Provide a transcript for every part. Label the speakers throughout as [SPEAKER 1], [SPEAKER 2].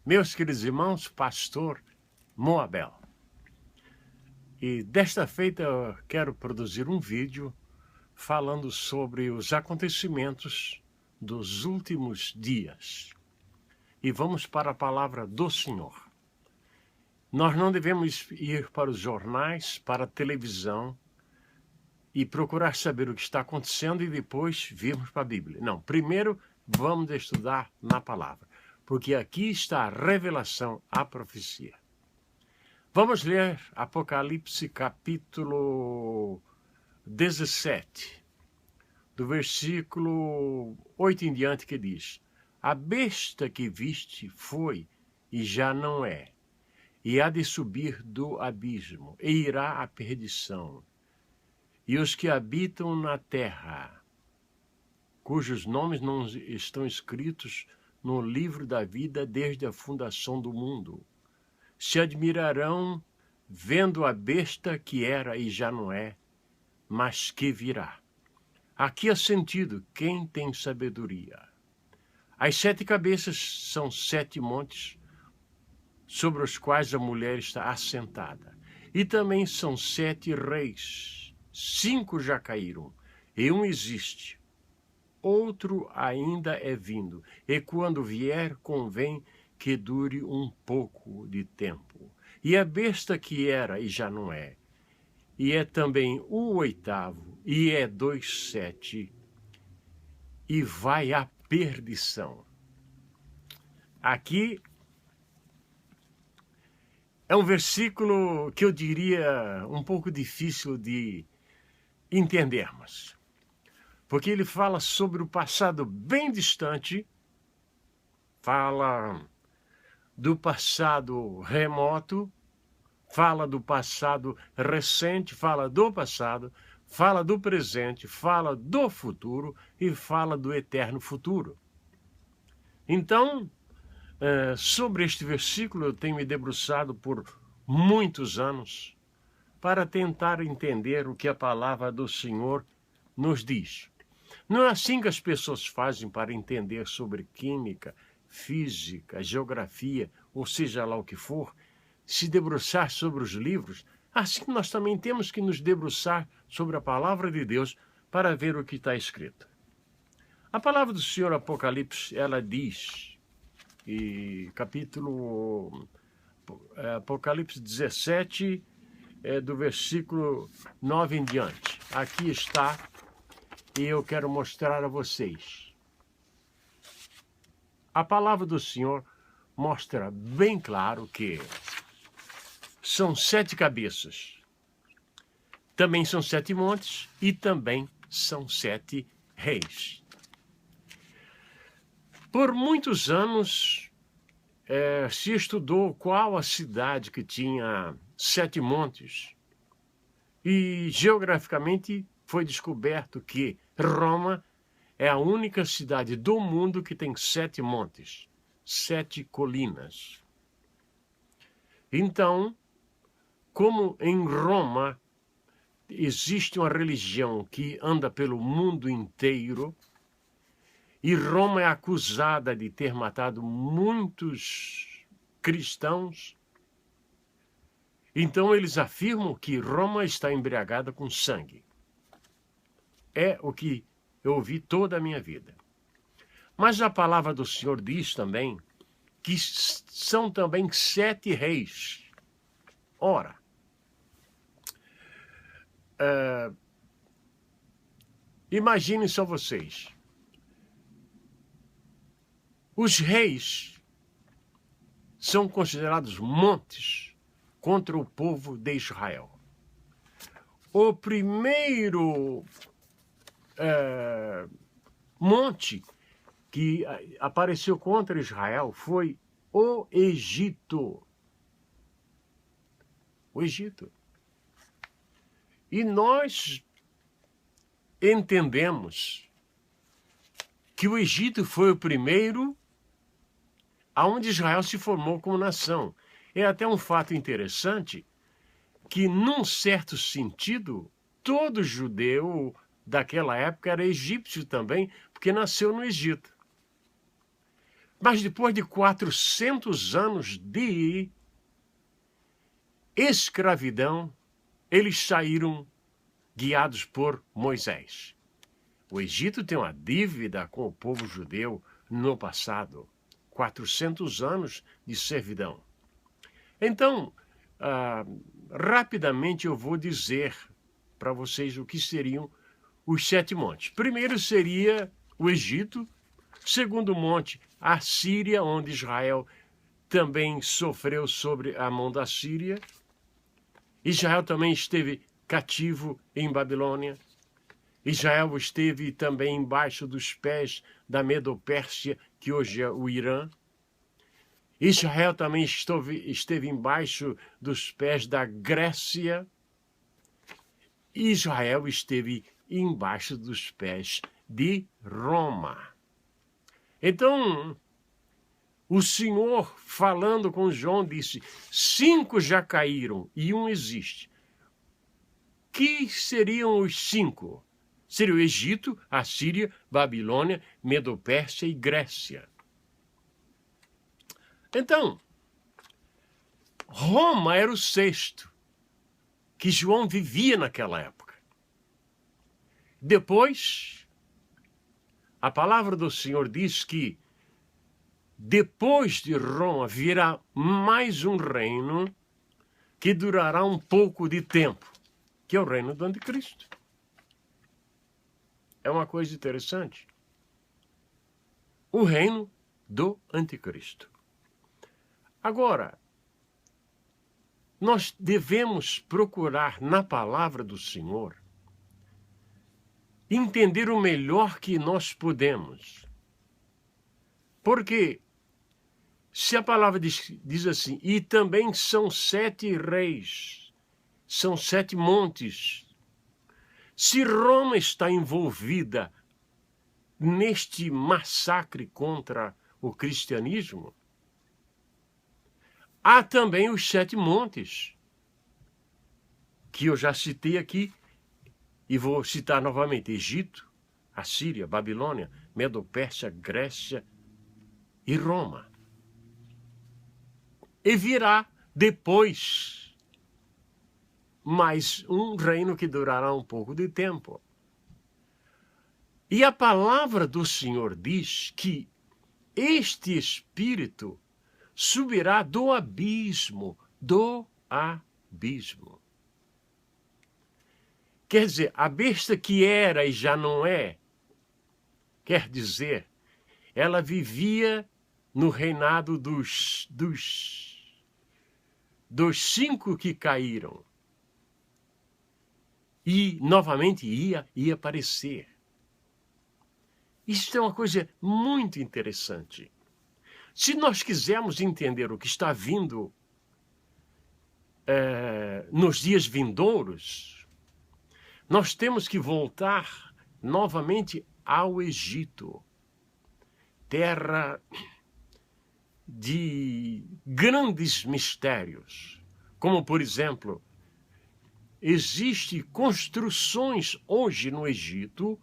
[SPEAKER 1] Meus queridos irmãos, pastor Moabel. E desta feita eu quero produzir um vídeo falando sobre os acontecimentos dos últimos dias. E vamos para a palavra do Senhor. Nós não devemos ir para os jornais, para a televisão e procurar saber o que está acontecendo e depois virmos para a Bíblia. Não, primeiro vamos estudar na palavra, porque aqui está a revelação, a profecia. Vamos ler Apocalipse capítulo 17, do versículo 8 em diante, que diz: A besta que viste foi e já não é, e há de subir do abismo, e irá à perdição. E os que habitam na terra, cujos nomes não estão escritos no livro da vida desde a fundação do mundo, se admirarão vendo a besta que era e já não é, mas que virá. Aqui há sentido quem tem sabedoria. As 7 cabeças são 7 montes sobre os quais a mulher está assentada. E também são 7 reis. 5 já caíram, e um existe. Outro ainda é vindo, e quando vier, convém que dure um pouco de tempo. E a besta que era e já não é, e é também o 8º, e é 2,7, e vai à perdição. Aqui é um versículo que eu diria um pouco difícil de entendermos, porque ele fala sobre o passado bem distante, fala do passado remoto, fala do passado recente, fala do passado, fala do presente, fala do futuro e fala do eterno futuro. Então, sobre este versículo eu tenho me debruçado por muitos anos para tentar entender o que a palavra do Senhor nos diz. Não é assim que as pessoas fazem para entender sobre química, física, geografia, ou seja lá o que for, se debruçar sobre os livros. Assim nós também temos que nos debruçar sobre a palavra de Deus para ver o que está escrito. A palavra do Senhor, Apocalipse, ela diz, e capítulo Apocalipse 17, do versículo 9 em diante. Aqui está, e eu quero mostrar a vocês. A palavra do Senhor mostra bem claro que são 7 cabeças. Também são 7 montes e também são 7 reis. Por muitos anos se estudou qual a cidade que tinha 7 montes. E geograficamente foi descoberto que Roma é a única cidade do mundo que tem 7 montes, 7 colinas. Então, como em Roma existe uma religião que anda pelo mundo inteiro, e Roma é acusada de ter matado muitos cristãos, então eles afirmam que Roma está embriagada com sangue. É o que eu ouvi toda a minha vida. Mas a palavra do Senhor diz também que são também 7 reis. Ora, imaginem só vocês. Os reis são considerados montes contra o povo de Israel. O primeiro monte que apareceu contra Israel foi o Egito. O Egito. E nós entendemos que o Egito foi o primeiro aonde Israel se formou como nação. É até um fato interessante que, num certo sentido, todo judeu daquela época era egípcio também, porque nasceu no Egito. Mas depois de 400 anos de escravidão, eles saíram guiados por Moisés. O Egito tem uma dívida com o povo judeu no passado. 400 anos de servidão. Então, rapidamente eu vou dizer para vocês o que seriam os 7 montes. Primeiro seria o Egito. Segundo monte, a Síria, onde Israel também sofreu sobre a mão da Síria. Israel também esteve cativo em Babilônia. Israel esteve também embaixo dos pés da Medo-Pérsia, que hoje é o Irã. Israel também esteve embaixo dos pés da Grécia. Israel esteve embaixo dos pés de Roma. Então, o Senhor, falando com João, disse: 5 já caíram e 1 existe. Que seriam os 5? Seria o Egito, a Síria, Babilônia, Medo-Pérsia e Grécia. Então, Roma era o 6º, que João vivia naquela época. Depois, a palavra do Senhor diz que depois de Roma virá mais um reino que durará um pouco de tempo, que é o reino do Anticristo. É uma coisa interessante. O reino do Anticristo. Agora, nós devemos procurar na palavra do Senhor entender o melhor que nós podemos. Porque se a palavra diz assim, e também são 7 reis, são 7 montes. Se Roma está envolvida neste massacre contra o cristianismo, há também os 7 montes, que eu já citei aqui, e vou citar novamente: Egito, Assíria, Babilônia, Medo-Pérsia, Grécia e Roma. E virá depois mais um reino que durará um pouco de tempo. E a palavra do Senhor diz que este espírito subirá do abismo, Quer dizer, a besta que era e já não é, quer dizer, ela vivia no reinado dos 5 que caíram. E novamente ia aparecer. Isso é uma coisa muito interessante. Se nós quisermos entender o que está vindo nos dias vindouros, nós temos que voltar novamente ao Egito, terra de grandes mistérios, como, por exemplo, existem construções hoje no Egito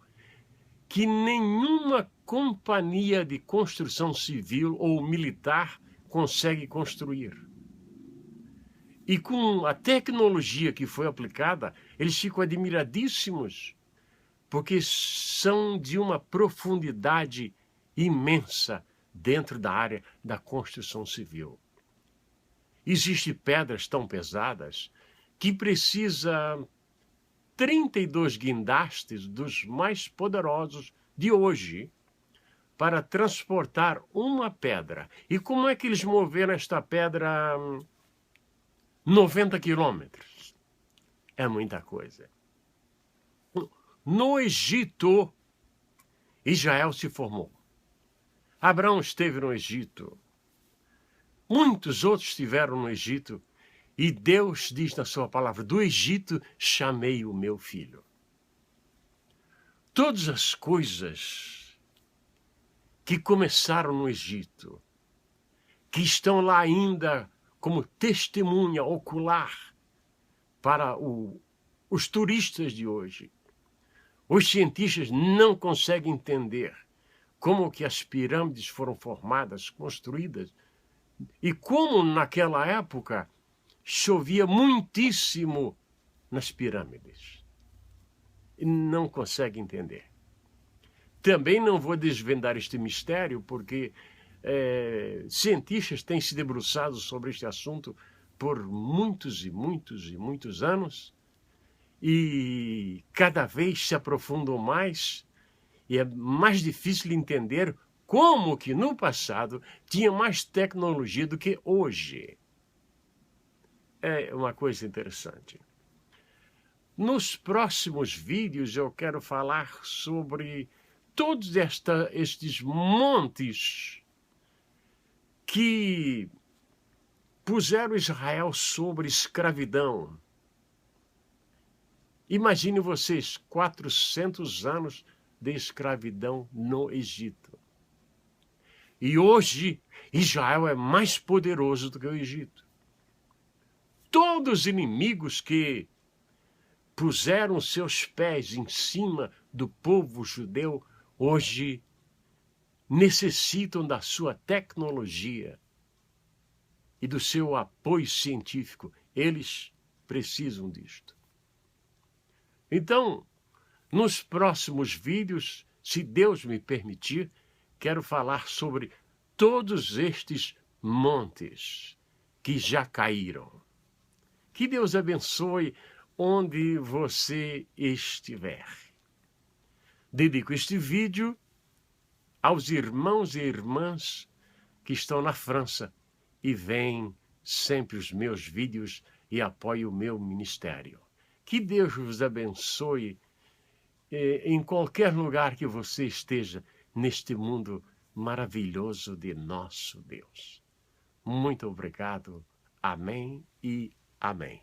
[SPEAKER 1] que nenhuma companhia de construção civil ou militar consegue construir. E com a tecnologia que foi aplicada, eles ficam admiradíssimos, porque são de uma profundidade imensa dentro da área da construção civil. Existem pedras tão pesadas que precisa 32 guindastes dos mais poderosos de hoje para transportar uma pedra. E como é que eles moveram esta pedra 90 quilômetros? É muita coisa. No Egito, Israel se formou. Abraão esteve no Egito. Muitos outros estiveram no Egito. E Deus diz na sua palavra: do Egito chamei o meu filho. Todas as coisas que começaram no Egito, que estão lá ainda como testemunha ocular para os turistas de hoje, os cientistas não conseguem entender como que as pirâmides foram formadas, construídas, e como naquela época chovia muitíssimo nas pirâmides. E não consegue entender. Também não vou desvendar este mistério, porque cientistas têm se debruçado sobre este assunto por muitos e muitos e muitos anos, e cada vez se aprofundam mais, e é mais difícil entender como que no passado tinha mais tecnologia do que hoje. É uma coisa interessante. Nos próximos vídeos eu quero falar sobre todos estes montes que puseram Israel sobre escravidão. Imagine vocês, 400 anos de escravidão no Egito. E hoje, Israel é mais poderoso do que o Egito. Todos os inimigos que puseram seus pés em cima do povo judeu, hoje necessitam da sua tecnologia e do seu apoio científico. Eles precisam disto. Então, nos próximos vídeos, se Deus me permitir, quero falar sobre todos estes montes que já caíram. Que Deus abençoe onde você estiver. Dedico este vídeo aos irmãos e irmãs que estão na França e veem sempre os meus vídeos e apoiam o meu ministério. Que Deus vos abençoe em qualquer lugar que você esteja neste mundo maravilhoso de nosso Deus. Muito obrigado. Amém e amém.